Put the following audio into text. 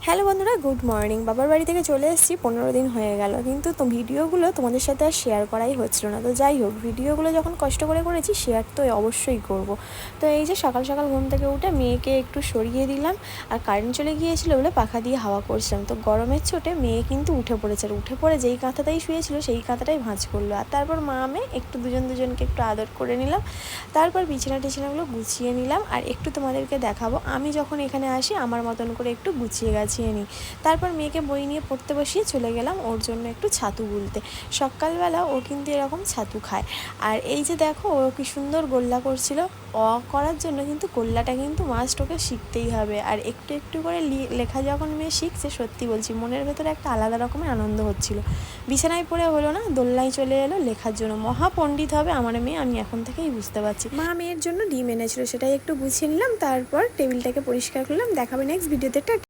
Hello বন্ধুরা, good morning. বাবার বাড়ি থেকে চলে এসেছি, 15 দিন হয়ে গেল, কিন্তু ভিডিওগুলো তোমাদের সাথে আর শেয়ার করাই হচ্ছিল না। তো যাই হোক, ভিডিওগুলো যখন কষ্ট করে করেছি, শেয়ার তো অবশ্যই করব। তো এই যে সকাল সকাল ঘুম থেকে উঠে মেয়েকে একটু সরিয়ে দিলাম, আর কারেন্ট চলে গিয়েছিলো বলে পাখা দিয়ে হাওয়া করছিলাম। তো গরমের চোটে মেয়ে কিন্তু উঠে পড়েছে, আর উঠে পড়ে যেই কাঁথাটাই শুয়েছিল সেই কাঁথাটাই ভাঁজ করলো। আর তারপর মা মেয়ে একটু দুজনকে একটু আদর করে নিলাম, তারপর বিছানাগুলো গুছিয়ে নিলাম। আর একটু তোমাদেরকে দেখাবো আমি যখন এখানে আসি আমার মতন করে একটু গুছিয়ে গাছিয়ে নিই। তারপর মেয়েকে বই নিয়ে পড়তে বসিয়ে চলে গেলাম ওর জন্য একটু ছাতু গুলতে। সকালবেলা ও কিন্তু এরকম ছাতু খায়। আর এই যে দেখো, ও কি সুন্দর গোল্লা করছিল। করার জন্য কিন্তু গোল্লাটা কিন্তু মাস্ট ওকে শিখতেই হবে। আর একটু একটু করে লেখা যখন মেয়ে শিখছে, সত্যি বলছি মনের ভেতরে একটা আলাদা রকমের আনন্দ হচ্ছিল। বিছানায় পড়ে হলো না, দোলনায় চলে এলো লেখার জন্য। মহাপণ্ডিত হবে আমার মেয়ে, আমি এখন থেকেই বুঝতে পারছি। মা মেয়ের জন্য ডিম এনেছিল, সেটাই একটু গুছিয়ে নিলাম, তারপর টেবিলটাকে পরিষ্কার করলাম। দেখাবে নেক্সট ভিডিওতে।